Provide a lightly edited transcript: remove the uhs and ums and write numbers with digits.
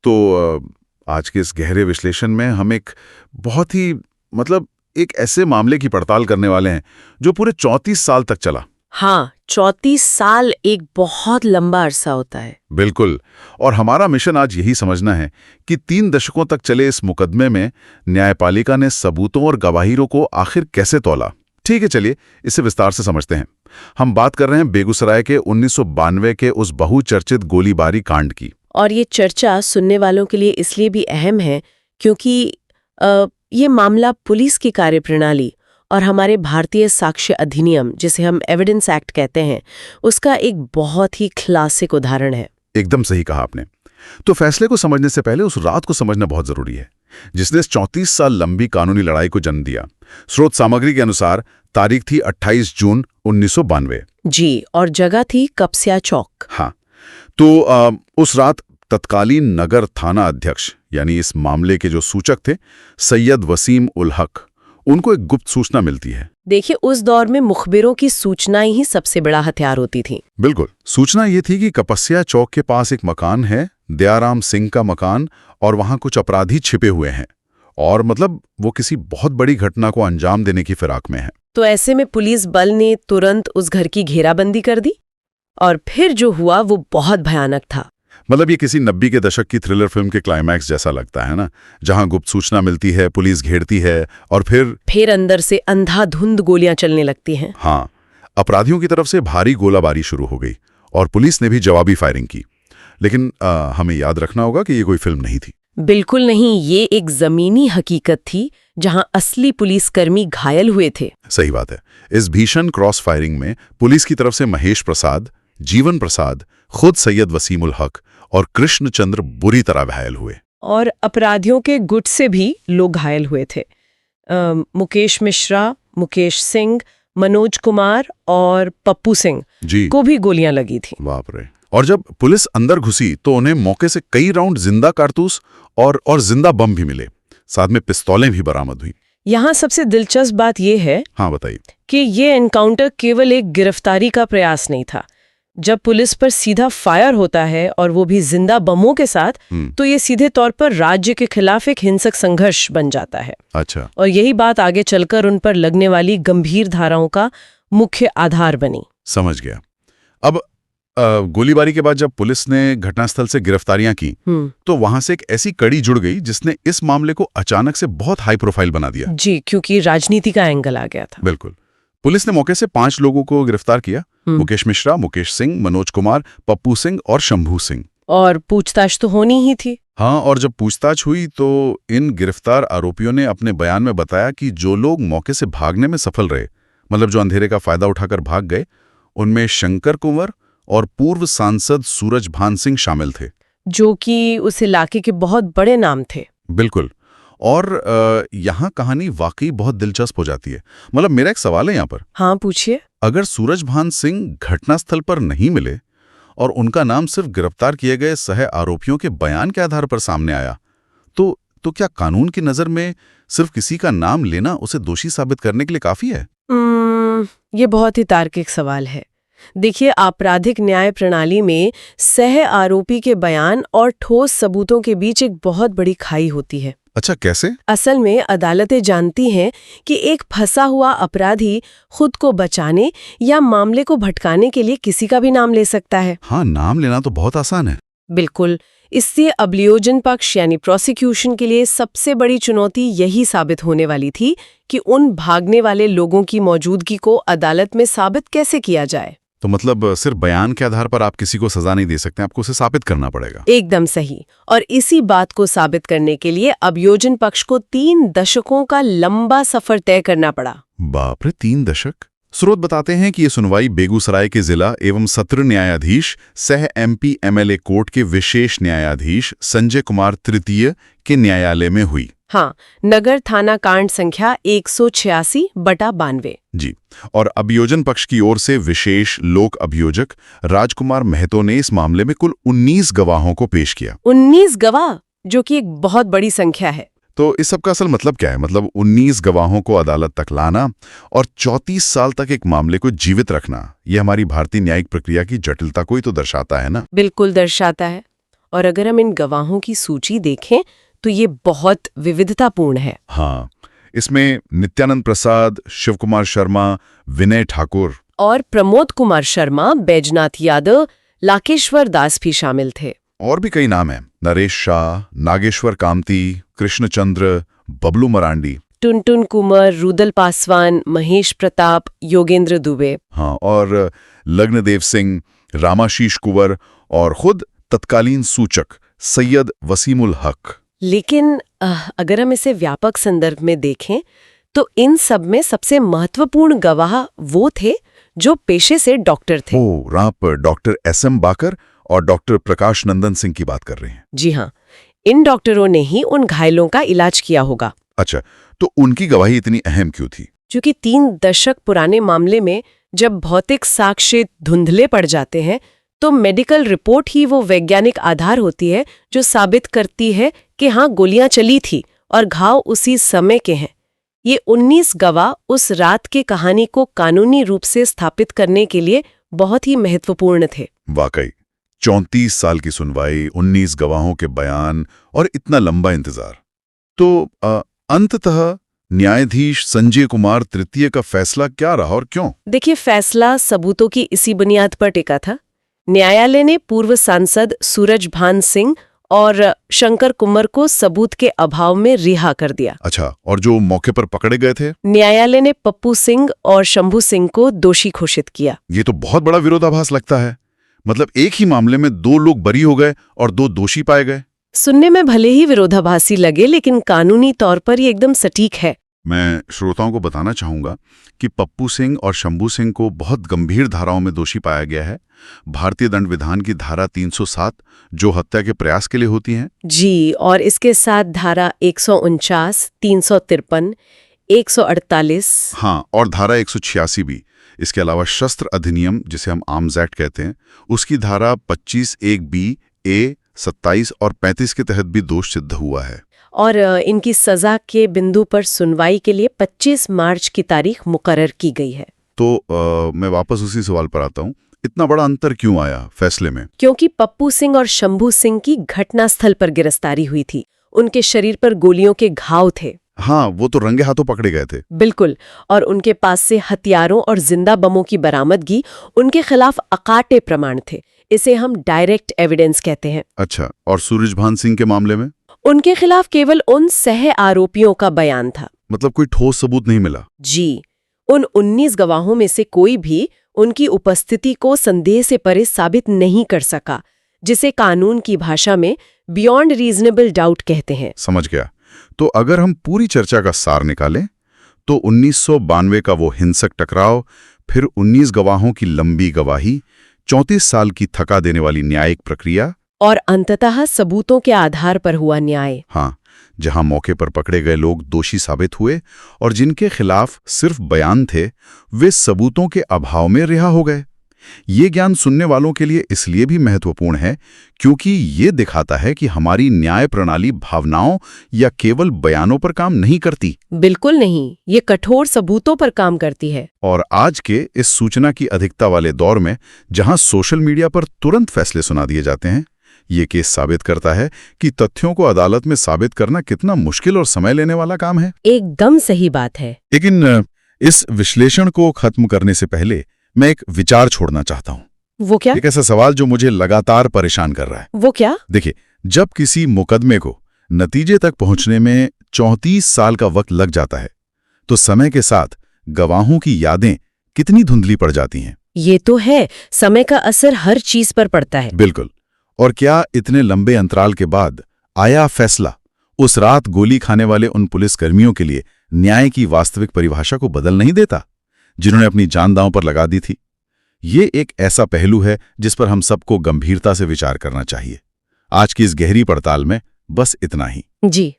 तो आज के इस गहरे विश्लेषण में हम एक बहुत ही एक ऐसे मामले की पड़ताल करने वाले हैं जो पूरे 34 साल तक चला। हाँ, 34 साल एक बहुत लंबा अरसा होता है। बिल्कुल। और हमारा मिशन आज यही समझना है कि 3 दशकों तक चले इस मुकदमे में न्यायपालिका ने सबूतों और गवाहीरों को आखिर कैसे तौला। ठीक है, चलिए इसे विस्तार से समझते हैं। हम बात कर रहे हैं बेगूसराय के 1992 के उस बहुचर्चित गोलीबारी कांड की। और ये चर्चा सुनने वालों के लिए इसलिए भी अहम है क्योंकि ये मामला पुलिस की कार्यप्रणाली और हमारे भारतीय साक्ष्य अधिनियम, जिसे हम एविडेंस एक्ट कहते हैं, उसका एक बहुत ही क्लासिक उदाहरण है। एकदम सही कहा आपने। तो फैसले को समझने से पहले उस रात को समझना बहुत जरूरी है जिसने इस 34 साल लंबी कानूनी लड़ाई को जन्म दिया। स्रोत सामग्री के अनुसार तारीख थी 28 जून 1992। जी, और जगह थी कपसिया चौक। हाँ, तो उस रात तत्कालीन नगर थाना अध्यक्ष यानी इस मामले के जो सूचक थे सैयद वसीम उल हक, उनको एक गुप्त सूचना मिलती है। देखिए, उस दौर में मुखबिरों की सूचनाएं ही सबसे बड़ा हथियार होती थी। बिल्कुल। सूचना ये थी कि कपसिया चौक के पास एक मकान है, दयाराम सिंह का मकान, और वहां कुछ अपराधी छिपे हुए हैं और वो किसी बहुत बड़ी घटना को अंजाम देने की फिराक में है। तो ऐसे में पुलिस बल ने तुरंत उस घर की घेराबंदी कर दी और फिर जो हुआ वो बहुत भयानक था। ये किसी 90 के दशक की थ्रिलर फिल्म के क्लाइमैक्स जैसा लगता है ना, जहां गुप्त सूचना मिलती है, पुलिस घेरती है और फिर अंदर से अंधाधुंध गोलियां चलने लगती हैं। हाँ, अपराधियों की तरफ से भारी गोलाबारी शुरू हो गई और पुलिस ने भी जवाबी फायरिंग की। लेकिन हमें याद रखना होगा कि ये कोई फिल्म नहीं थी। बिल्कुल नहीं, ये एक जमीनी हकीकत थी जहां असली पुलिसकर्मी घायल हुए थे। सही बात है। इस भीषण क्रॉस फायरिंग में पुलिस की तरफ से महेश प्रसाद, जीवन प्रसाद, खुद सैयद वसीम उल हक और कृष्ण चंद्र बुरी तरह घायल हुए। और अपराधियों के गुट से भी लोग घायल हुए थे। मुकेश मिश्रा, मुकेश सिंह, मनोज कुमार और पप्पू सिंह को भी गोलियां लगी थी। बाप रे। और जब पुलिस अंदर घुसी तो उन्हें मौके से कई राउंड जिंदा कारतूस और जिंदा बम भी मिले, साथ में पिस्तौलें भी बरामद हुई। यहाँ सबसे दिलचस्प बात यह है, हाँ बताइए, कि ये एनकाउंटर केवल एक गिरफ्तारी का प्रयास नहीं था। जब पुलिस पर सीधा फायर होता है और वो भी जिंदा बमों के साथ, तो ये सीधे तौर पर राज्य के खिलाफ एक हिंसक संघर्ष बन जाता है। अच्छा। और यही बात आगे चलकर उन पर लगने वाली गंभीर धाराओं का मुख्य आधार बनी। समझ गया। अब गोलीबारी के बाद जब पुलिस ने घटनास्थल से गिरफ्तारियां की, तो वहां से एक ऐसी कड़ी जुड़ गई जिसने इस मामले को अचानक से बहुत हाई प्रोफाइल बना दिया। जी, क्योंकि राजनीति का एंगल आ गया था। बिल्कुल। पुलिस ने मौके से 5 लोगों को गिरफ्तार किया, मुकेश मिश्रा, मुकेश सिंह, मनोज कुमार, पप्पू सिंह और शंभू सिंह। और पूछताछ तो होनी ही थी। हाँ, और जब पूछताछ हुई तो इन गिरफ्तार आरोपियों ने अपने बयान में बताया कि जो लोग मौके से भागने में सफल रहे, जो अंधेरे का फायदा उठाकर भाग गए, उनमें शंकर कुंवर और पूर्व सांसद सूरजभान सिंह शामिल थे, जो कि उस इलाके के बहुत बड़े नाम थे। बिल्कुल। और यहाँ कहानी वाकई बहुत दिलचस्प हो जाती है। मेरा एक सवाल है यहाँ पर। हाँ, पूछिए। अगर सूरजभान सिंह घटनास्थल पर नहीं मिले और उनका नाम सिर्फ गिरफ्तार किए गए सह आरोपियों के बयान के आधार पर सामने आया, तो क्या कानून की नजर में सिर्फ किसी का नाम लेना उसे दोषी साबित करने के लिए काफी है? ये बहुत ही तार्किक सवाल है। देखिए, आपराधिक न्याय प्रणाली में सह आरोपी के बयान और ठोस सबूतों के बीच एक बहुत बड़ी खाई होती है। अच्छा, कैसे? असल में अदालतें जानती हैं कि एक फंसा हुआ अपराधी खुद को बचाने या मामले को भटकाने के लिए किसी का भी नाम ले सकता है। हाँ, नाम लेना तो बहुत आसान है। बिल्कुल। इससे अभियोजन पक्ष यानी प्रोसिक्यूशन के लिए सबसे बड़ी चुनौती यही साबित होने वाली थी कि उन भागने वाले लोगों की मौजूदगी को अदालत में साबित कैसे किया जाए। तो सिर्फ बयान के आधार पर आप किसी को सजा नहीं दे सकते, आपको उसे साबित करना पड़ेगा। एकदम सही। और इसी बात को साबित करने के लिए अभियोजन पक्ष को 3 दशकों का लंबा सफर तय करना पड़ा। बाप रे, 3 दशक। स्रोत बताते हैं कि ये सुनवाई बेगूसराय के जिला एवं सत्र न्यायाधीश सह MP MLA कोर्ट के विशेष न्यायाधीश संजय कुमार तृतीय के न्यायालय में हुई। हाँ, नगर थाना कांड संख्या 186/92। जी। और अभियोजन पक्ष की ओर से विशेष लोक अभियोजक राजकुमार महतो ने इस मामले में कुल 19 गवाहों को पेश किया। 19 गवाह, जो कि एक बहुत बड़ी संख्या है। तो इस सब का असल मतलब क्या है? 19 गवाहों को अदालत तक लाना और 34 साल तक एक मामले को जीवित रखना, ये हमारी भारतीय न्यायिक प्रक्रिया की जटिलता को ही तो दर्शाता है ना। बिल्कुल दर्शाता है। और अगर हम इन गवाहों की सूची देखें तो ये बहुत विविधतापूर्ण है। हाँ, इसमें नित्यानंद प्रसाद, शिवकुमार शर्मा, विनय ठाकुर और प्रमोद कुमार शर्मा, बैजनाथ यादव, लाकेश्वर दास भी शामिल थे। और भी कई नाम हैं, नरेश शाह, नागेश्वर कामती, कृष्णचंद्र, बबलू मरांडी, टुनटुन कुमार, रुदल पासवान, महेश प्रताप, योगेंद्र दुबे। हाँ, और लग्नदेव सिंह, रामाशीष कुंवर और खुद तत्कालीन सूचक सैयद वसीमुल हक। लेकिन अगर हम इसे व्यापक संदर्भ में देखें तो इन सब में सबसे महत्वपूर्ण गवाह वो थे जो पेशे से डॉक्टर थे। आप डॉक्टर SM बाकर और डॉक्टर प्रकाश नंदन सिंह की बात कर रहे हैं? जी हाँ, इन डॉक्टरों ने ही उन घायलों का इलाज किया होगा। अच्छा, तो उनकी गवाही इतनी अहम क्यों थी? क्योंकि 3 दशक पुराने मामले में जब भौतिक साक्ष्य धुंधले पड़ जाते हैं तो मेडिकल रिपोर्ट ही वो वैज्ञानिक आधार होती है जो साबित करती है कि हाँ, गोलियां चली थी और घाव उसी समय के हैं। ये 19 गवाह उस रात की कहानी को कानूनी रूप से स्थापित करने के लिए बहुत ही महत्वपूर्ण थे। वाकई 34 साल की सुनवाई, 19 गवाहों के बयान और इतना लंबा इंतजार। तो अंततः न्यायाधीश संजय कुमार तृतीय का फैसला क्या रहा और क्यों? देखिए, फैसला सबूतों की इसी बुनियाद पर टिका था। न्यायालय ने पूर्व सांसद सूरजभान सिंह और शंकर कुमार को सबूत के अभाव में रिहा कर दिया। अच्छा, और जो मौके पर पकड़े गए थे? न्यायालय ने पप्पू सिंह और शंभू सिंह को दोषी घोषित किया। ये तो बहुत बड़ा विरोधाभास लगता है। मतलब एक ही मामले में 2 लोग बरी हो गए और 2 दोषी पाए गए। सुनने में भले ही विरोधाभासी लगे, लेकिन कानूनी तौर पर ये एकदम सटीक है। मैं श्रोताओं को बताना चाहूंगा कि पप्पू सिंह और शंभू सिंह को बहुत गंभीर धाराओं में दोषी पाया गया है। भारतीय दंड विधान की धारा 307 जो हत्या के प्रयास के लिए होती हैं। जी, और इसके साथ धारा 149, 353, 148। हाँ, और धारा 186 भी। इसके अलावा शस्त्र अधिनियम, जिसे हम आर्म्स एक्ट कहते हैं, उसकी धारा 25(1)(b), A, 27 और 35 के तहत भी दोष सिद्ध हुआ है। और इनकी सजा के बिंदु पर सुनवाई के लिए 25 मार्च की तारीख मुकर्रर की गई है। तो मैं वापस उसी सवाल पर आता हूँ, इतना बड़ा अंतर क्यों आया फैसले में? क्योंकि पप्पू सिंह और शंभू सिंह की घटनास्थल पर गिरफ्तारी हुई थी। उनके शरीर पर गोलियों के घाव थे। हाँ, वो तो रंगे हाथों पकड़े गए थे। बिल्कुल, और उनके पास से हथियारों और जिंदा बमों की बरामदगी उनके खिलाफ अकाटे प्रमाण थे। इसे हम डायरेक्ट एविडेंस कहते हैं। अच्छा, और सूरजभान सिंह के मामले में? उनके खिलाफ केवल उन सह आरोपियों का बयान था। मतलब कोई ठोस सबूत नहीं मिला? जी, उन 19 गवाहों में से कोई भी उनकी उपस्थिति को संदेह से परे साबित नहीं कर सका, जिसे कानून की भाषा में बियॉन्ड रीजनेबल डाउट कहते हैं। समझ गया। तो अगर हम पूरी चर्चा का सार निकालें तो 1992 का वो हिंसक टकराव, फिर 19 गवाहों की लंबी गवाही, 34 साल की थका देने वाली न्यायिक प्रक्रिया और अंततः सबूतों के आधार पर हुआ न्याय। हाँ, जहां मौके पर पकड़े गए लोग दोषी साबित हुए और जिनके खिलाफ सिर्फ बयान थे, वे सबूतों के अभाव में रिहा हो गए। ये ज्ञान सुनने वालों के लिए इसलिए भी महत्वपूर्ण है क्योंकि ये दिखाता है कि हमारी न्याय प्रणाली भावनाओं या केवल बयानों पर काम नहीं करती। बिल्कुल नहीं, ये कठोर सबूतों पर काम करती है। और आज के इस सूचना की अधिकता वाले दौर में, जहां सोशल मीडिया पर तुरंत फैसले सुना दिए जाते हैं, ये केस साबित करता है कि तथ्यों को अदालत में साबित करना कितना मुश्किल और समय लेने वाला काम है। एकदम सही बात है। लेकिन इस विश्लेषण को खत्म करने से पहले मैं एक विचार छोड़ना चाहता हूं। वो क्या? एक ऐसा सवाल जो मुझे लगातार परेशान कर रहा है। वो क्या? देखिए, जब किसी मुकदमे को नतीजे तक पहुंचने में 34 साल का वक्त लग जाता है, तो समय के साथ गवाहों की यादें कितनी धुंधली पड़ जाती हैं। ये तो है, समय का असर हर चीज पर पड़ता है। बिल्कुल। और क्या इतने लंबे अंतराल के बाद आया फैसला उस रात गोली खाने वाले उन पुलिसकर्मियों के लिए न्याय की वास्तविक परिभाषा को बदल नहीं देता, जिन्होंने अपनी जान दांव पर लगा दी थी? ये एक ऐसा पहलू है जिस पर हम सबको गंभीरता से विचार करना चाहिए। आज की इस गहरी पड़ताल में बस इतना ही। जी।